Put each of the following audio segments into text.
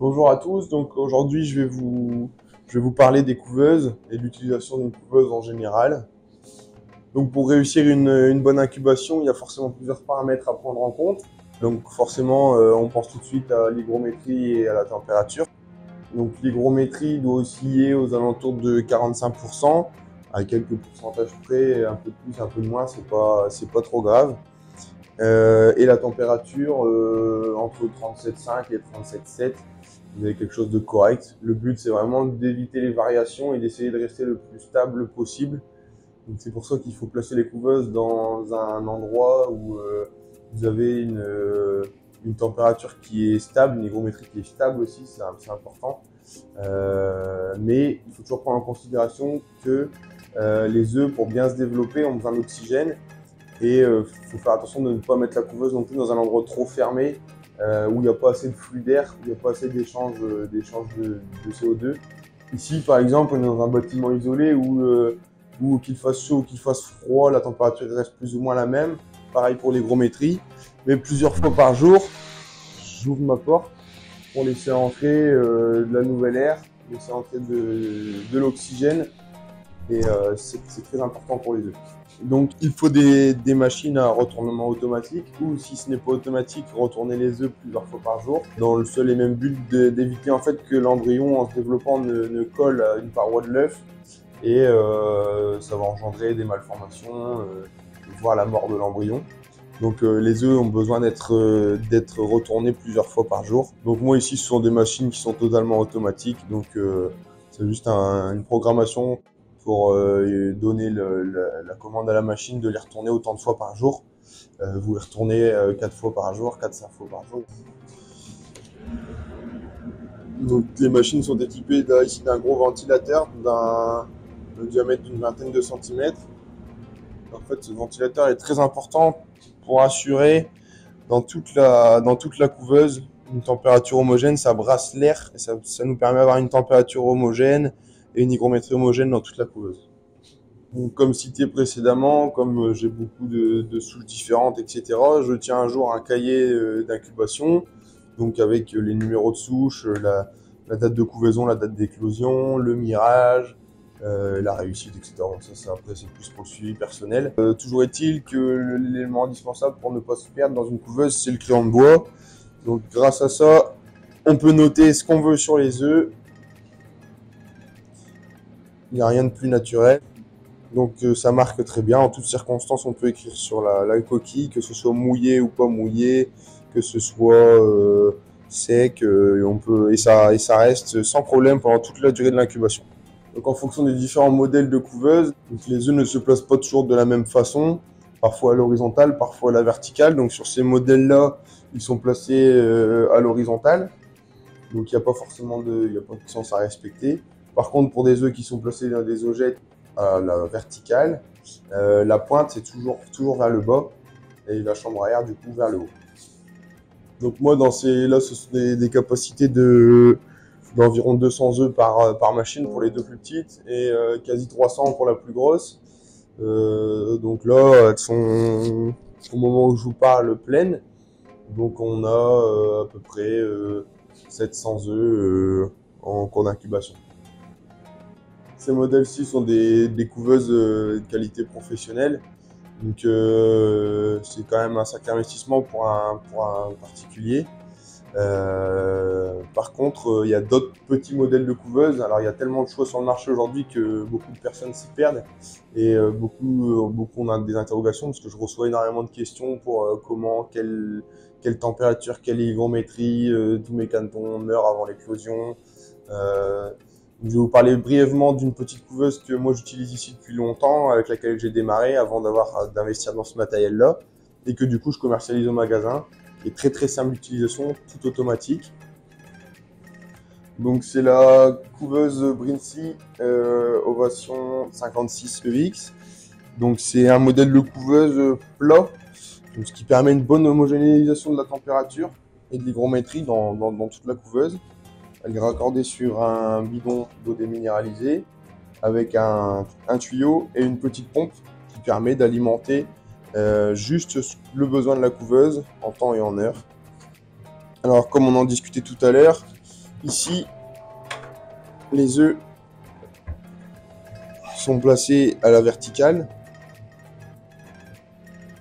Bonjour à tous, donc aujourd'hui je vais vous parler des couveuses et de l'utilisation d'une couveuse en général. Donc pour réussir une bonne incubation, il y a forcément plusieurs paramètres à prendre en compte. Donc forcément, on pense tout de suite à l'hygrométrie et à la température. Donc l'hygrométrie doit osciller aux alentours de 45%, à quelques pourcentages près, un peu de plus, un peu de moins, c'est pas trop grave. Et la température entre 37,5 et 37,7. Vous avez quelque chose de correct. Le but, c'est vraiment d'éviter les variations et d'essayer de rester le plus stable possible. Donc c'est pour ça qu'il faut placer les couveuses dans un endroit où vous avez une température qui est stable, une hygrométrie qui est stable aussi, c'est important. Mais il faut toujours prendre en considération que les œufs, pour bien se développer, ont besoin d'oxygène. Et faut faire attention de ne pas mettre la couveuse non plus dans un endroit trop fermé, où il n'y a pas assez de flux d'air, où il n'y a pas assez d'échange de CO2. Ici, par exemple, on est dans un bâtiment isolé où qu'il fasse chaud ou qu'il fasse froid, la température reste plus ou moins la même. Pareil pour l'hygrométrie, mais plusieurs fois par jour, j'ouvre ma porte pour laisser entrer de la nouvelle air, laisser entrer de l'oxygène, et c'est très important pour les œufs. Donc il faut des machines à retournement automatique, ou si ce n'est pas automatique, retourner les œufs plusieurs fois par jour, dans le seul et même but d'éviter en fait que l'embryon en se développant ne colle à une paroi de l'œuf, et ça va engendrer des malformations, voire la mort de l'embryon. Donc les œufs ont besoin d'être retournés plusieurs fois par jour. Donc moi ici, ce sont des machines qui sont totalement automatiques, donc c'est juste une programmation pour donner la commande à la machine de les retourner autant de fois par jour. Vous les retournez 4 fois par jour, 4-5 fois par jour. Donc les machines sont équipées ici d'un gros ventilateur d'un diamètre d'une vingtaine de centimètres. En fait, ce ventilateur est très important pour assurer dans toute la couveuse une température homogène. Ça brasse l'air et ça nous permet d'avoir une température homogène et une hygrométrie homogène dans toute la couveuse. Donc, comme cité précédemment, comme j'ai beaucoup de souches différentes, etc., je tiens un jour un cahier d'incubation, donc avec les numéros de souche, la date de couvaison, la date d'éclosion, le mirage, la réussite, etc. Donc ça après, c'est plus pour le suivi personnel. Toujours est-il que l'élément indispensable pour ne pas se perdre dans une couveuse, c'est le crayon de bois. Donc grâce à ça, on peut noter ce qu'on veut sur les œufs. Il n'y a rien de plus naturel. Donc ça marque très bien. En toutes circonstances, on peut écrire sur la coquille, que ce soit mouillé ou pas mouillé, que ce soit sec, et ça reste sans problème pendant toute la durée de l'incubation. Donc en fonction des différents modèles de couveuse, les œufs ne se placent pas toujours de la même façon, parfois à l'horizontale, parfois à la verticale. Donc sur ces modèles-là, ils sont placés à l'horizontale. Donc il n'y a pas forcément de sens à respecter. Par contre, pour des œufs qui sont placés dans des ogettes à la verticale, la pointe c'est toujours vers le bas et la chambre à air du coup vers le haut. Donc moi ce sont des capacités d'environ 200 œufs par machine pour les deux plus petites et quasi 300 pour la plus grosse. Donc là, elles sont au moment où je vous parle pleines. Donc on a à peu près 700 œufs en cours d'incubation. Ces modèles-ci sont des couveuses de qualité professionnelle. Donc c'est quand même un sacré investissement pour un particulier. Par contre, il y a d'autres petits modèles de couveuses. Alors il y a tellement de choix sur le marché aujourd'hui que beaucoup de personnes s'y perdent. Et beaucoup on a des interrogations parce que je reçois énormément de questions pour quelle température, quelle hygrométrie, tous mes canetons meurent avant l'éclosion. Je vais vous parler brièvement d'une petite couveuse que moi j'utilise ici depuis longtemps, avec laquelle j'ai démarré avant d'investir dans ce matériel-là, et que du coup je commercialise au magasin, qui est très très simple d'utilisation, tout automatique. Donc c'est la couveuse Brinsea Ovation 56 EX. Donc c'est un modèle de couveuse plat, donc ce qui permet une bonne homogénéisation de la température et de l'hygrométrie dans toute la couveuse. Elle est raccordée sur un bidon d'eau déminéralisée avec un tuyau et une petite pompe qui permet d'alimenter juste le besoin de la couveuse en temps et en heure. Alors comme on en discutait tout à l'heure, ici, les œufs sont placés à la verticale.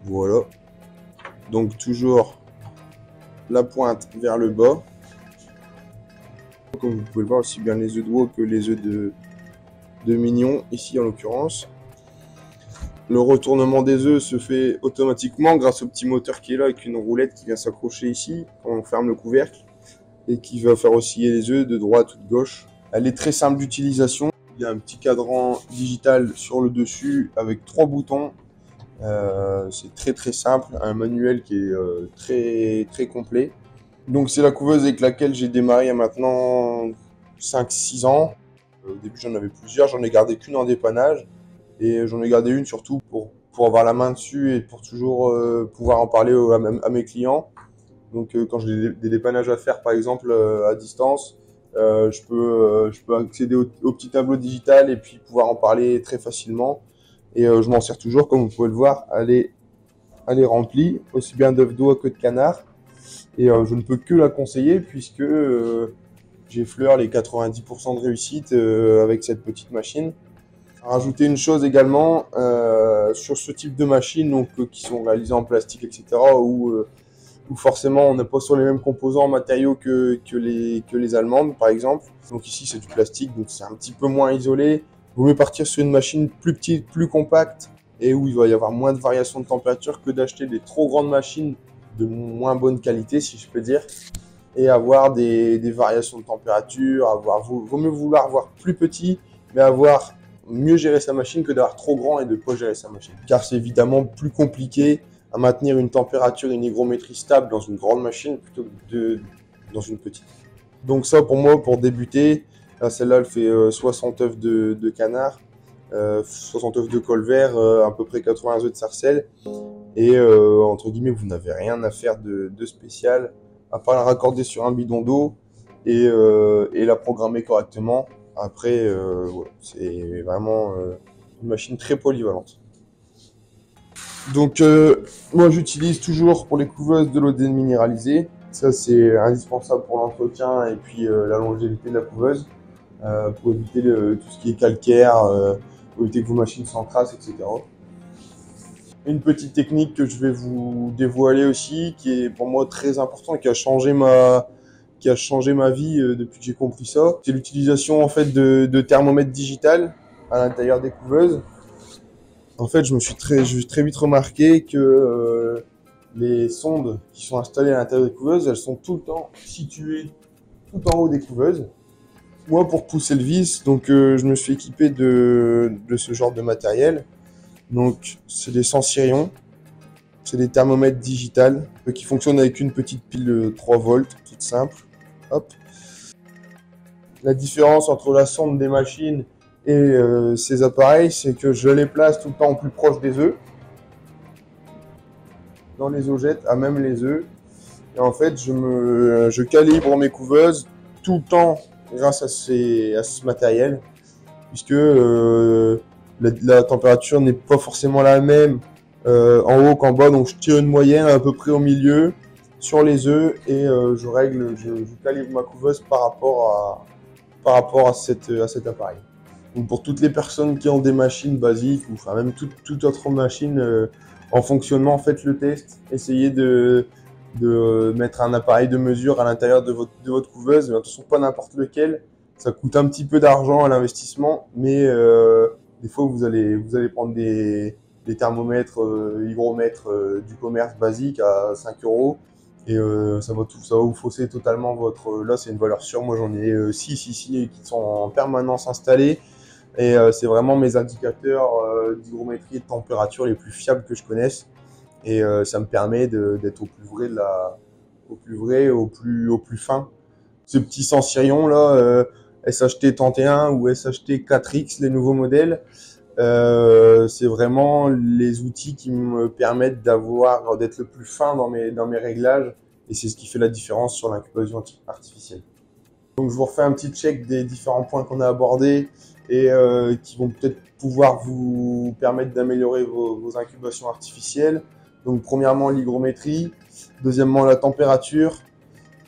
Voilà. Donc toujours la pointe vers le bas. Comme vous pouvez le voir, aussi bien les œufs de veau que les œufs de mignon, ici en l'occurrence. Le retournement des œufs se fait automatiquement grâce au petit moteur qui est là avec une roulette qui vient s'accrocher ici quand on ferme le couvercle et qui va faire osciller les œufs de droite ou de gauche. Elle est très simple d'utilisation. Il y a un petit cadran digital sur le dessus avec 3 boutons. C'est très simple, un manuel qui est très complet. Donc c'est la couveuse avec laquelle j'ai démarré il y a maintenant 5-6 ans. Au début j'en avais plusieurs, j'en ai gardé qu'une en dépannage. Et j'en ai gardé une surtout pour avoir la main dessus et pour toujours pouvoir en parler à mes clients. Donc quand j'ai des dépannages à faire par exemple à distance, je peux accéder au petit tableau digital et puis pouvoir en parler très facilement. Et je m'en sers toujours, comme vous pouvez le voir, elle est remplie, aussi bien d'œufs d'oie que de canard. Et je ne peux que la conseiller puisque j'effleure les 90% de réussite avec cette petite machine. Rajouter une chose également sur ce type de machines donc, qui sont réalisées en plastique, etc., où forcément on n'est pas sur les mêmes composants en matériaux que les allemandes, par exemple. Donc ici c'est du plastique, donc c'est un petit peu moins isolé. Vaut mieux partir sur une machine plus petite, plus compacte, et où il va y avoir moins de variations de température que d'acheter des trop grandes machines de moins bonne qualité, si je peux dire, et avoir des variations de température. Vaut mieux vouloir avoir plus petit, mais avoir mieux gérer sa machine que d'avoir trop grand et de ne pas gérer sa machine. Car c'est évidemment plus compliqué à maintenir une température et une hygrométrie stable dans une grande machine plutôt que dans une petite. Donc ça pour moi, pour débuter, là celle-là elle fait 60 œufs de canard, 60 œufs de colvert, à peu près 80 œufs de sarcelle. Et entre guillemets, vous n'avez rien à faire de spécial, à part la raccorder sur un bidon d'eau et la programmer correctement. Après, voilà, c'est vraiment une machine très polyvalente. Donc, moi, j'utilise toujours pour les couveuses de l'eau déminéralisée. Ça, c'est indispensable pour l'entretien et puis la longévité de la couveuse, pour éviter tout ce qui est calcaire, pour éviter que vos machines s'encrassent, etc. Une petite technique que je vais vous dévoiler aussi, qui est pour moi très important et qui a changé ma vie depuis que j'ai compris ça. C'est l'utilisation en fait de thermomètres digital à l'intérieur des couveuses. En fait, je me suis très vite remarqué que les sondes qui sont installées à l'intérieur des couveuses, elles sont tout le temps situées tout en haut des couveuses. Moi, pour pousser le vis, donc je me suis équipé de ce genre de matériel. Donc, c'est des Sensirion. C'est des thermomètres digitales qui fonctionnent avec une petite pile de 3 volts, toute simple. Hop. La différence entre la sonde des machines et ces appareils, c'est que je les place tout le temps au plus proche des œufs, dans les augettes, à même les œufs. Et en fait, je calibre mes couveuses tout le temps grâce à ce matériel, puisque la température n'est pas forcément la même en haut qu'en bas. Donc je tire une moyenne à peu près au milieu sur les œufs et je calibre ma couveuse par rapport à cet appareil. Donc pour toutes les personnes qui ont des machines basiques ou enfin même toute autre machine en fonctionnement, faites le test. Essayez de mettre un appareil de mesure à l'intérieur de votre couveuse. Mais attention, pas n'importe lequel. Ça coûte un petit peu d'argent à l'investissement, mais des fois vous allez prendre des thermomètres, hygromètres du commerce basique à 5 € et ça va vous fausser totalement votre. Là, c'est une valeur sûre. Moi, j'en ai 6 ici qui sont en permanence installés et c'est vraiment mes indicateurs d'hygrométrie et de température les plus fiables que je connaisse. Et ça me permet d'être au plus vrai au plus fin. Ce petit Sensirion là, SHT 31 ou SHT 4X, les nouveaux modèles, c'est vraiment les outils qui me permettent d'être le plus fin dans mes réglages, et c'est ce qui fait la différence sur l'incubation artificielle. Donc je vous refais un petit check des différents points qu'on a abordés et qui vont peut-être pouvoir vous permettre d'améliorer vos incubations artificielles. Donc premièrement l'hygrométrie, deuxièmement la température,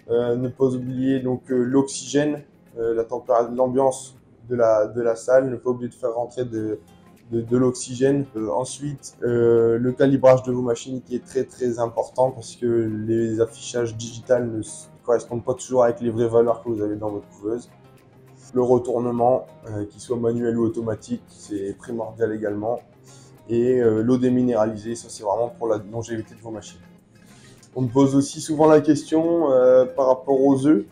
Ne pas oublier donc l'oxygène, la température, l'ambiance de la salle, ne pas oublier de faire rentrer de l'oxygène. Ensuite, le calibrage de vos machines qui est très très important parce que les affichages digitales ne correspondent pas toujours avec les vraies valeurs que vous avez dans votre couveuse. Le retournement, qu'il soit manuel ou automatique, c'est primordial également. Et l'eau déminéralisée, ça c'est vraiment pour la longévité de vos machines. On me pose aussi souvent la question par rapport aux œufs,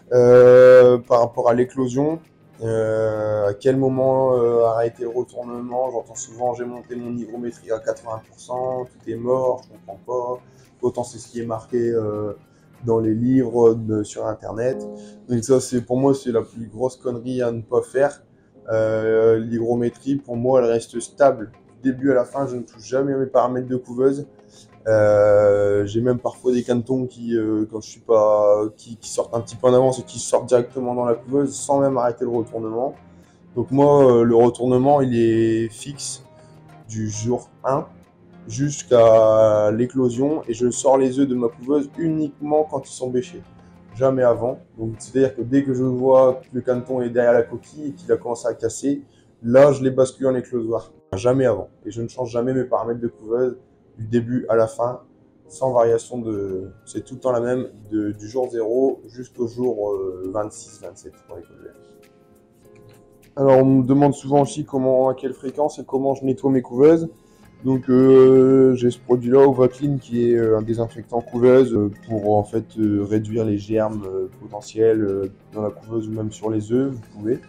par rapport à l'éclosion. À quel moment arrêter le retournement? J'entends souvent j'ai monté mon hygrométrie à 80%, tout est mort, je comprends pas. Autant c'est ce qui est marqué dans les livres sur internet. Donc ça c'est pour moi c'est la plus grosse connerie à ne pas faire. L'hygrométrie pour moi elle reste stable du début à la fin, je ne touche jamais à mes paramètres de couveuse. J'ai même parfois des cantons quand je suis pas, qui sortent un petit peu en avance et qui sortent directement dans la couveuse sans même arrêter le retournement. Donc moi, le retournement, il est fixe du jour 1 jusqu'à l'éclosion et je sors les œufs de ma couveuse uniquement quand ils sont bêchés, jamais avant. Donc c'est-à-dire que dès que je vois que le canton est derrière la coquille et qu'il a commencé à casser, là je les bascule en éclosoir, jamais avant. Et je ne change jamais mes paramètres de couveuse du début à la fin, sans variation de... C'est tout le temps la même, du jour 0 jusqu'au jour 26-27 pour les couverts. Alors on me demande souvent aussi à quelle fréquence et comment je nettoie mes couveuses. Donc j'ai ce produit-là, Ovaclean, qui est un désinfectant couveuse pour en fait réduire les germes potentiels dans la couveuse ou même sur les œufs, vous pouvez.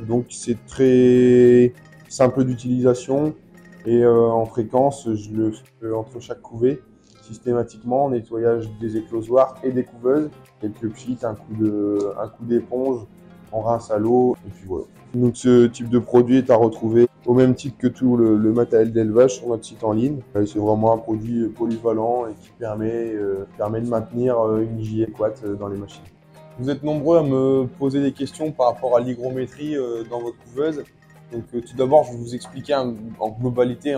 Donc c'est très simple d'utilisation et en fréquence, je le fais entre chaque couvée, systématiquement, nettoyage des éclosoirs et des couveuses, quelques pchits, un coup d'éponge, on rince à l'eau et puis voilà. Donc ce type de produit est à retrouver au même titre que tout le matériel d'élevage sur notre site en ligne. C'est vraiment un produit polyvalent et qui permet de maintenir une hygiène adéquate dans les machines. Vous êtes nombreux à me poser des questions par rapport à l'hygrométrie dans votre couveuse. Donc tout d'abord, je vais vous expliquer en globalité,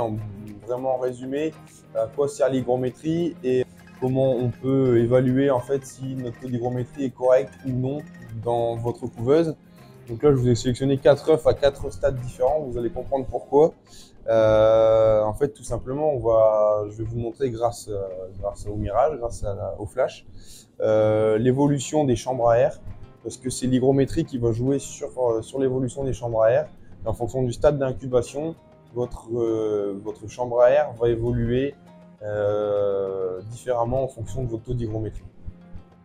vraiment en résumé, à quoi sert l'hygrométrie et comment on peut évaluer en fait si notre taux d'hygrométrie est correct ou non dans votre couveuse. Donc là, je vous ai sélectionné 4 œufs à 4 stades différents. Vous allez comprendre pourquoi. En fait, tout simplement, je vais vous montrer grâce au mirage, au flash, l'évolution des chambres à air, parce que c'est l'hygrométrie qui va jouer sur l'évolution des chambres à air. Et en fonction du stade d'incubation, votre chambre à air va évoluer différemment en fonction de votre taux d'hygrométrie.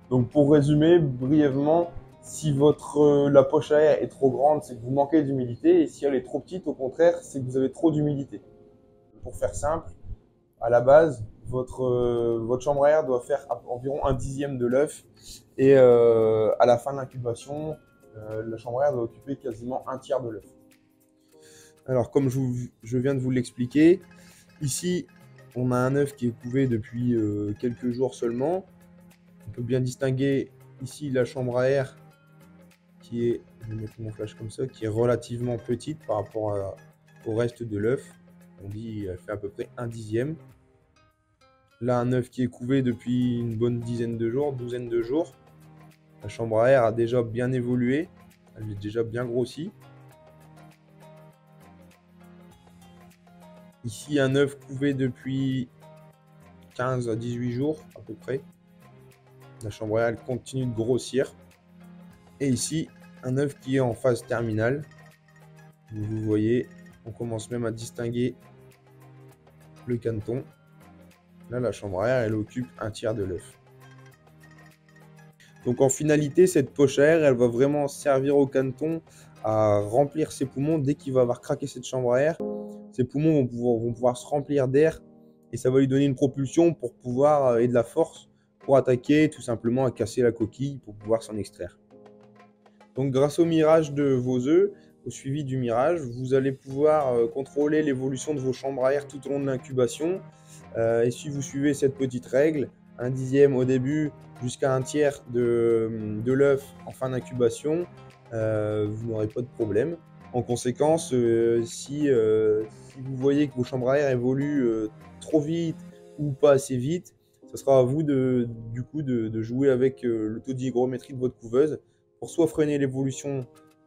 Donc pour résumer brièvement, si la poche à air est trop grande, c'est que vous manquez d'humidité, et si elle est trop petite, au contraire, c'est que vous avez trop d'humidité. Pour faire simple, à la base, votre chambre à air doit faire environ 1/10 de l'œuf, et à la fin de l'incubation, la chambre à air doit occuper quasiment 1/3 de l'œuf. Alors comme je viens de vous l'expliquer, ici on a un œuf qui est couvé depuis quelques jours seulement. On peut bien distinguer ici la chambre à air qui est, je vais mettre mon flash comme ça, qui est relativement petite par rapport au reste de l'œuf. On dit qu'elle fait à peu près 1/10. Là, un œuf qui est couvé depuis une bonne douzaine de jours. La chambre à air a déjà bien évolué, elle est déjà bien grossie. Ici, un œuf couvé depuis 15 à 18 jours à peu près. La chambre à air elle continue de grossir. Et ici, un œuf qui est en phase terminale. Vous voyez, on commence même à distinguer le canton. Là, la chambre à air, elle occupe 1/3 de l'œuf. Donc en finalité, cette poche à air, elle va vraiment servir au canton à remplir ses poumons. Dès qu'il va avoir craqué cette chambre à air, ses poumons vont pouvoir se remplir d'air et ça va lui donner une propulsion pour pouvoir et de la force pour attaquer, tout simplement à casser la coquille pour pouvoir s'en extraire. Donc grâce au mirage de vos œufs, au suivi du mirage, vous allez pouvoir contrôler l'évolution de vos chambres à air tout au long de l'incubation. Et si vous suivez cette petite règle, 1/10 au début jusqu'à 1/3 de l'œuf en fin d'incubation, vous n'aurez pas de problème. En conséquence, si vous voyez que vos chambres à air évoluent trop vite ou pas assez vite, Ce sera à vous du coup de jouer avec le taux d'hygrométrie de votre couveuse pour soit freiner l'évolution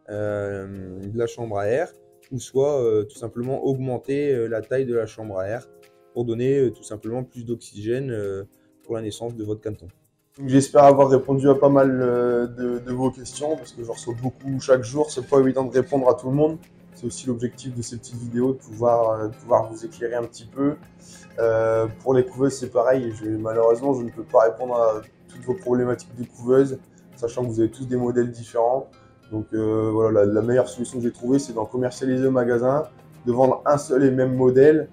de la chambre à air, ou soit tout simplement augmenter la taille de la chambre à air pour donner tout simplement plus d'oxygène pour la naissance de votre caneton. J'espère avoir répondu à pas mal de vos questions, parce que j'en reçois beaucoup chaque jour. C'est pas évident de répondre à tout le monde. C'est aussi l'objectif de ces petites vidéos, de pouvoir vous éclairer un petit peu. Pour les couveuses, c'est pareil. Malheureusement, je ne peux pas répondre à toutes vos problématiques de couveuses, sachant que vous avez tous des modèles différents. Donc voilà, la meilleure solution que j'ai trouvée, c'est d'en commercialiser au magasin, de vendre un seul et même modèle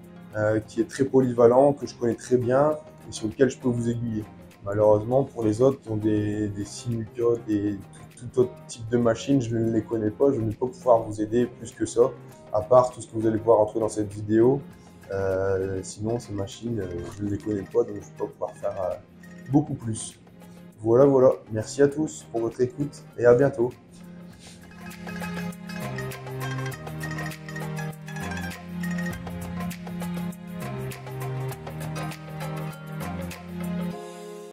qui est très polyvalent, que je connais très bien et sur lequel je peux vous aiguiller. Malheureusement, pour les autres qui ont des Sinuca, tout autre type de machine, je ne les connais pas, je ne vais pas pouvoir vous aider plus que ça, à part tout ce que vous allez pouvoir entrer dans cette vidéo. Sinon, ces machines, je ne les connais pas, donc je ne vais pas pouvoir faire beaucoup plus. Voilà, voilà. Merci à tous pour votre écoute et à bientôt.